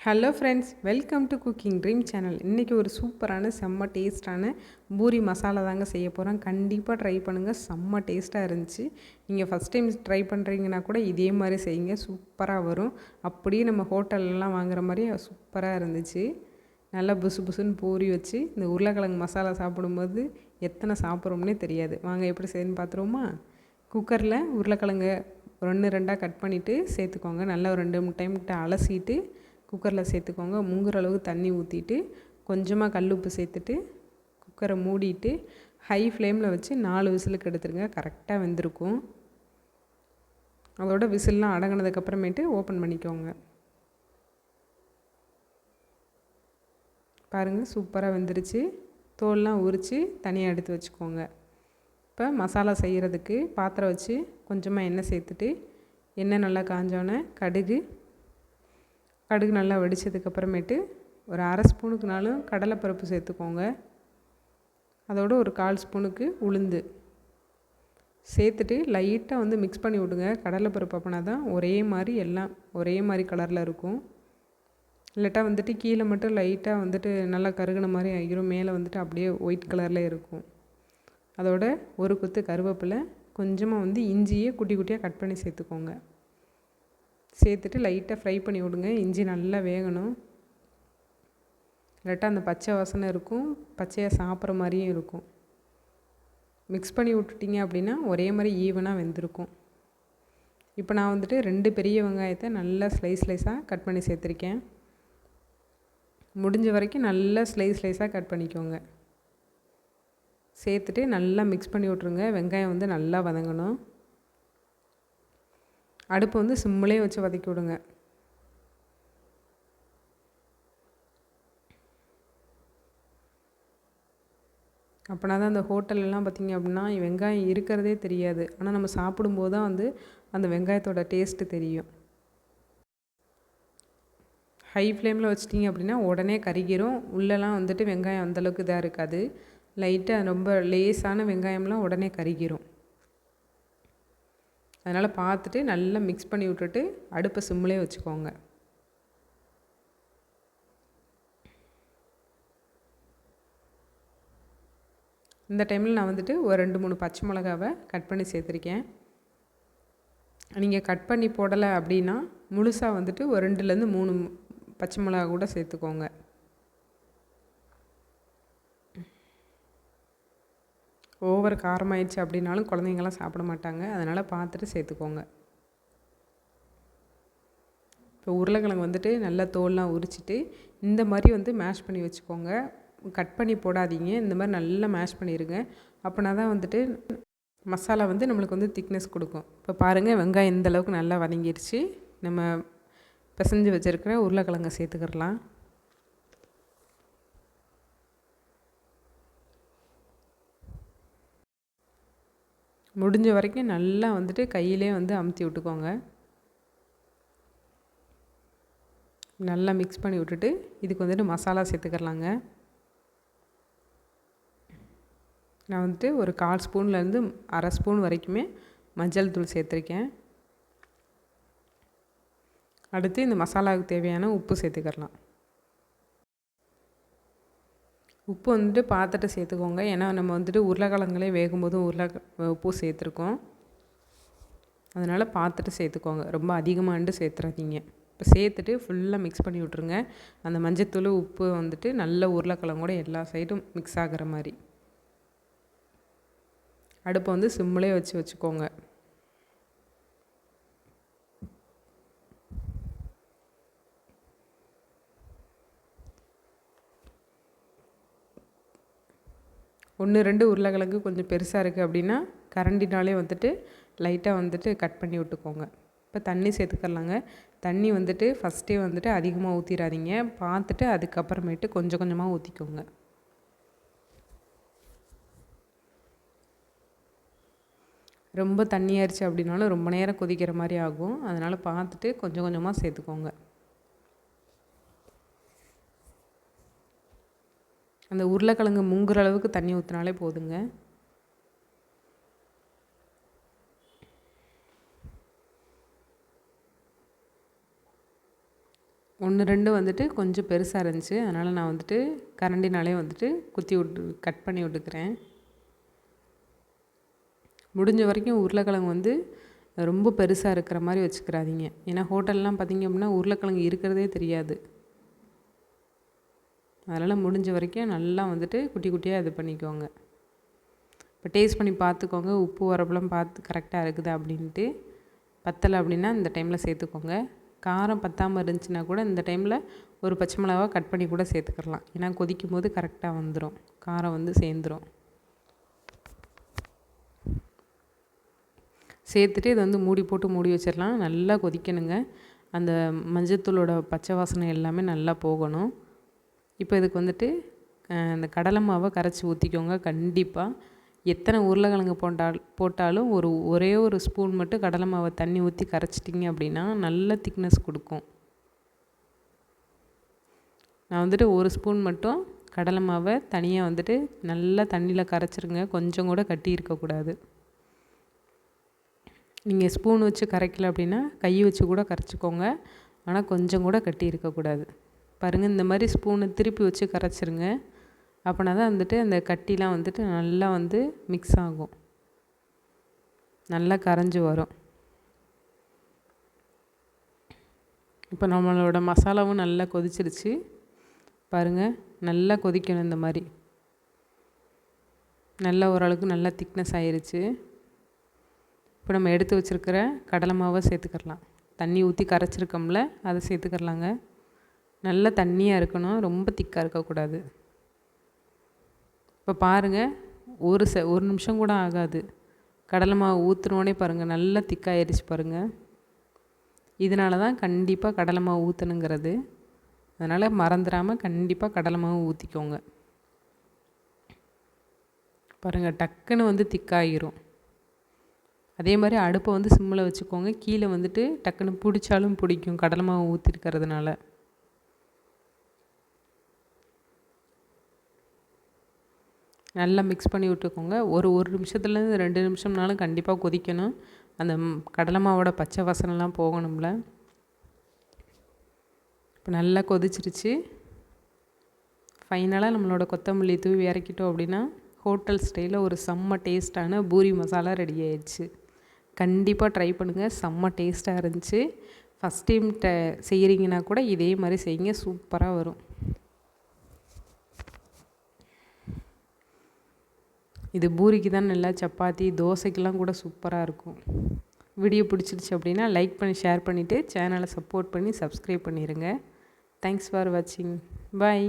Hello friends, welcome to cooking dream channel. இன்றைக்கி ஒரு சூப்பரான செம்ம டேஸ்ட்டான பூரி மசாலா தாங்க செய்ய போகிறேன். கண்டிப்பாக ட்ரை பண்ணுங்கள், செம்ம டேஸ்ட்டாக இருந்துச்சு. நீங்கள் ஃபஸ்ட் டைம் ட்ரை பண்ணுறீங்கன்னா கூட இதே மாதிரி செய்யுங்க, சூப்பராக வரும். அப்படியே நம்ம ஹோட்டல்லலாம் வாங்குற மாதிரி சூப்பராக இருந்துச்சு. நல்லா புசு புசுன்னு பூரி வச்சு இந்த உருளைக்கிழங்கு மசாலா சாப்பிடும்போது எத்தனை சாப்பிட்றோம்னே தெரியாது. வாங்க எப்படி செய்யணும்னு பார்த்துருவோமா? குக்கரில் உருளைக்கிழங்கு 2 கட் பண்ணிவிட்டு சேர்த்துக்கோங்க. நல்லா ஒரு 2-3 டைம் கிட்ட அலசிட்டு குக்கரில் சேர்த்துக்கோங்க. முங்குற அளவுக்கு தண்ணி ஊற்றிட்டு கொஞ்சமாக கல் உப்பு சேர்த்துட்டு குக்கரை மூடிட்டு ஹை ஃப்ளேமில் வச்சு 4 விசிலுக்கு எடுத்துருங்க. கரெக்டாக வெந்திருக்கும். அதோட விசில்லாம் அடங்கினதுக்கப்புறமேட்டு ஓப்பன் பண்ணிக்கோங்க. பாருங்கள், சூப்பராக வெந்துருச்சு. தோல்லாம் உரித்து தனியாக எடுத்து வச்சுக்கோங்க. இப்போ மசாலா செய்கிறதுக்கு பாத்திரம் வச்சு கொஞ்சமாக எண்ணெய் சேர்த்துட்டு எண்ணெய் நல்லா காஞ்சோன்னே கடுகு நல்லா வெடித்ததுக்கப்புறமேட்டு ஒரு 1/2 ஸ்பூனுக்குனாலும் கடலைப்பருப்பு சேர்த்துக்கோங்க. அதோட ஒரு 1/4 ஸ்பூனுக்கு உளுந்து சேர்த்துட்டு லைட்டாக மிக்ஸ் பண்ணி விடுங்க. கடலைப்பருப்பு அப்படின்னா தான் ஒரே மாதிரி எல்லாம் ஒரே மாதிரி கலரில் இருக்கும். இல்லாட்டா கீழே மட்டும் லைட்டாக நல்லா கருகின மாதிரி ஆகிரும், மேலே அப்படியே ஒயிட் கலரில் இருக்கும். அதோட ஒரு கொத்து கருவேப்பிலை, கொஞ்சமாக இஞ்சியை குட்டி குட்டியாக கட் பண்ணி சேர்த்துக்கோங்க. சேர்த்துட்டு லைட்டாக ஃப்ரை பண்ணி விடுங்க. இஞ்சி நல்லா வேகணும், இல்லாட்டா அந்த பச்சை வாசனை இருக்கும், பச்சையாக சாப்பிட்ற மாதிரியும் இருக்கும். மிக்ஸ் பண்ணி விட்டுட்டிங்க அப்படின்னா ஒரே மாதிரி ஈவனாக வெந்திருக்கும். இப்போ நான் 2 பெரிய வெங்காயத்தை நல்லா ஸ்லைஸாக கட் பண்ணி சேர்த்துருக்கேன். முடிஞ்ச வரைக்கும் நல்லா ஸ்லைஸாக கட் பண்ணிக்கோங்க. சேர்த்துட்டு நல்லா மிக்ஸ் பண்ணி விட்ருங்க. வெங்காயம் நல்லா வதங்கணும். அடுப்பு சிம்மிலே வச்சு வதக்கி விடுங்க. அப்படின்னா தான் அந்த ஹோட்டல்லாம் பார்த்திங்க அப்படின்னா வெங்காயம் இருக்கிறதே தெரியாது. ஆனால் நம்ம சாப்பிடும்போது தான் அந்த வெங்காயத்தோட டேஸ்ட்டு தெரியும். ஹை ஃப்ளேமில் வச்சிட்டிங்க அப்படின்னா உடனே கருகிரும். உள்ளெல்லாம் வெங்காயம் அந்தளவுக்கு இதாக இருக்காது. லைட்டாக ரொம்ப லேசான வெங்காயம்லாம் உடனே கருகிரும். அதனால் பார்த்துட்டு நல்லா மிக்ஸ் பண்ணி விட்டுட்டு அடுப்பை சிம்மிலே வச்சுக்கோங்க. இந்த டைமில் நான் ஒரு 2-3 பச்சை மிளகாவை கட் பண்ணி சேர்த்துருக்கேன். நீங்கள் கட் பண்ணி போடலை அப்படின்னா முழுசாக ஒரு 2-3 பச்சை மிளகா கூட சேர்த்துக்கோங்க. ஓவர் காரமாயிடுச்சு அப்படின்னாலும் குழந்தைங்களாம் சாப்பிட மாட்டாங்க. அதனால் பார்த்துட்டு சேர்த்துக்கோங்க. இப்போ உருளைக்கிழங்கு நல்லா தோல்லாம் உரிச்சிட்டு இந்த மாதிரி மேஷ் பண்ணி வச்சுக்கோங்க. கட் பண்ணி போடாதீங்க. இந்த மாதிரி நல்லா மேஷ் பண்ணிடுங்க. அப்படின்னா தான் மசாலா நம்மளுக்கு திக்னஸ் கொடுக்கும். இப்போ பாருங்கள், வெங்காயம் இந்த அளவுக்கு நல்லா வதங்கிடுச்சு. நம்ம பிசைஞ்சு வச்சுருக்கிற உருளைக்கிழங்கை சேர்த்துக்கிடலாம். முடிஞ்ச வரைக்கும் நல்லா கையிலே அமுத்தி விட்டுக்கோங்க. நல்லா மிக்ஸ் பண்ணி விட்டுட்டு இதுக்கு மசாலா சேர்த்துக்கலாங்க. நான் ஒரு 1/4 ஸ்பூன்லேருந்து 1/2 ஸ்பூன் வரைக்குமே மஞ்சள் தூள் சேர்த்துருக்கேன். அடுத்து இந்த மசாலாவுக்கு தேவையான உப்பு சேர்த்துக்கலாம். உப்பு பார்த்துட்டு சேர்த்துக்கோங்க. ஏன்னா நம்ம உருளைக்கிழங்குலே வேகும்போதும் உப்பு சேர்த்துருக்கோம். அதனால் பார்த்துட்டு சேர்த்துக்கோங்க. ரொம்ப அதிகமாகண்டு சேர்த்துறாதீங்க. இப்போ சேர்த்துட்டு ஃபுல்லாக மிக்ஸ் பண்ணி விட்ருங்க. அந்த மஞ்சத்தூள் உப்பு நல்ல உருளைக்கிழங்கோட எல்லா சைடும் மிக்ஸ் ஆகிற மாதிரி. அடுப்பை சிம்மிலே வச்சுக்கோங்க. ஒன்று 2 உருளைக்கிழங்கு கொஞ்சம் பெருசாக இருக்குது அப்படின்னா கரண்டினாலே லைட்டாக கட் பண்ணி விட்டுக்கோங்க. இப்போ தண்ணி சேர்த்துக்கலாங்க. தண்ணி ஃபஸ்ட்டே அதிகமாக ஊற்றிடாதீங்க. பார்த்துட்டு அதுக்கப்புறமேட்டு கொஞ்சம் கொஞ்சமாக ஊற்றிக்கோங்க. ரொம்ப தண்ணியாயிருச்சு அப்படின்னாலும் ரொம்ப நேரம் கொதிக்கிற மாதிரி ஆகும். அதனால் பார்த்துட்டு கொஞ்சம் கொஞ்சமாக சேர்த்துக்கோங்க. அந்த உருளைக்கிழங்கு முங்குற அளவுக்கு தண்ணி ஊற்றினாலே போதுங்க. 1, 2 வந்துட்டு கொஞ்சம் பெருசாக இருந்துச்சு. அதனால் நான் வந்துட்டு கரண்டினாலே வந்துட்டு கட் பண்ணி விட்டுக்கிறேன். முடிஞ்ச வரைக்கும் உருளைக்கிழங்கு வந்து ரொம்ப பெருசாக இருக்கிற மாதிரி வச்சுக்கிறாதீங்க. ஏன்னா ஹோட்டல்லாம் பார்த்திங்க அப்படின்னா உருளைக்கிழங்கு இருக்கிறதே தெரியாது. அதனால் முடிஞ்ச வரைக்கும் நல்லா வந்துட்டு குட்டி குட்டியாக இது பண்ணிக்கோங்க. இப்போ டேஸ்ட் பண்ணி பார்த்துக்கோங்க, உப்பு உரப்புலாம் பார்த்து கரெக்டாக இருக்குதா அப்படின்ட்டு. பத்தலை அப்படின்னா இந்த டைமில் சேர்த்துக்கோங்க. காரம் பத்தாமல் இருந்துச்சுன்னா கூட இந்த டைமில் ஒரு பச்சை மிளகா கட் பண்ணி கூட சேர்த்துக்கலாம். ஏன்னா கொதிக்கும் போது கரெக்டாக வந்துடும், காரம் வந்து சேர்ந்துடும். சேர்த்துட்டு இதை வந்து மூடி போட்டு மூடி வச்சிடலாம். நல்லா கொதிக்கணுங்க. அந்த மஞ்சத்தூளோட பச்சை வாசனை எல்லாமே நல்லா போகணும். இப்போ இதுக்கு வந்துட்டு அந்த கடலை மாவை கரைச்சி ஊற்றிக்கோங்க. கண்டிப்பாக எத்தனை உருளைக்கிழங்கு போட்டாலும் ஒரே ஒரு ஸ்பூன் மட்டும் கடலை மாவை தண்ணி ஊற்றி கரைச்சிட்டிங்க அப்படின்னா நல்ல திக்னஸ் கொடுக்கும். நான் வந்துட்டு ஒரு ஸ்பூன் மட்டும் கடலை மாவை தனியாக வந்துட்டு நல்லா தண்ணியில் கரைச்சிருங்க. கொஞ்சம் கூட கட்டி இருக்கக்கூடாது. நீங்கள் ஸ்பூன் வச்சு கரைக்கல அப்படின்னா கை வச்சு கூட கரைச்சிக்கோங்க. ஆனால் கொஞ்சம் கூட கட்டி இருக்கக்கூடாது. பாருங்கள், இந்த மாதிரி ஸ்பூனை திருப்பி வச்சு கரைச்சிருங்க. அப்படின்னா தான் வந்துட்டு அந்த கட்டிலாம் வந்துட்டு நல்லா வந்து மிக்ஸ் ஆகும், நல்லா கரைஞ்சி வரும். இப்போ நம்மளோட மசாலாவும் நல்லா கொதிச்சிருச்சு. பாருங்கள், நல்லா கொதிக்கணும். இந்த மாதிரி நல்லா ஓரளவுக்கு நல்லா திக்னஸ் ஆயிருச்சு. இப்போ நம்ம எடுத்து வச்சுருக்கிற கடலை மாவை சேர்த்துக்கிறலாம். தண்ணி ஊற்றி கரைச்சிருக்கோம்ல, அதை சேர்த்துக்கிறலாங்க. நல்லா தண்ணியாக இருக்கணும், ரொம்ப திக்காக இருக்கக்கூடாது. இப்போ பாருங்கள், ஒரு நிமிஷம் கூட ஆகாது. கடலை மாவு ஊற்றுனோடனே பாருங்கள் நல்லா திக்காயிருச்சு பாருங்கள். இதனால தான் கண்டிப்பாக கடலை மாவு ஊற்றணுங்கிறது. அதனால் மறந்துடாமல் கண்டிப்பாக கடலை மாவு ஊற்றிக்கோங்க. பாருங்கள், டக்குன்னு வந்து திக்காயிரும். அதே மாதிரி அடுப்பை வந்து சிம்மில் வச்சுக்கோங்க. கீழே வந்துட்டு டக்குன்னு பிடிச்சாலும் பிடிக்கும் கடலை மாவு ஊற்றிருக்கிறதுனால. நல்லா மிக்ஸ் பண்ணி விட்டுக்கோங்க. ஒரு நிமிஷத்துலேருந்து 2 நிமிஷம்னாலும் கண்டிப்பாக கொதிக்கணும். அந்த கடலை மாவோட பச்சை வாசனைலாம் போகணும்ல. இப்போ நல்லா கொதிச்சிருச்சு. ஃபைனலாக நம்மளோட கொத்தமல்லி தூவி இறக்கிட்டோம் அப்படின்னா ஹோட்டல் ஸ்டைலில் ஒரு செம்ம டேஸ்ட்டான பூரி மசாலா ரெடி ஆயிடுச்சு. கண்டிப்பாக ட்ரை பண்ணுங்கள், செம்ம டேஸ்ட்டாக இருந்துச்சு. ஃபஸ்ட் டைம் செய்கிறீங்கன்னா கூட இதே மாதிரி செய்யுங்க, சூப்பராக வரும். இது பூரிக்கு தான் நல்லா, சப்பாத்தி தோசைக்கெலாம் கூட சூப்பராக இருக்கும். வீடியோ பிடிச்சிருச்சு அப்படின்னா லைக் பண்ணி ஷேர் பண்ணிவிட்டு சேனலை சப்போர்ட் பண்ணி சப்ஸ்கிரைப் பண்ணிடுங்க. தேங்க்ஸ் ஃபார் வாட்சிங். பாய்.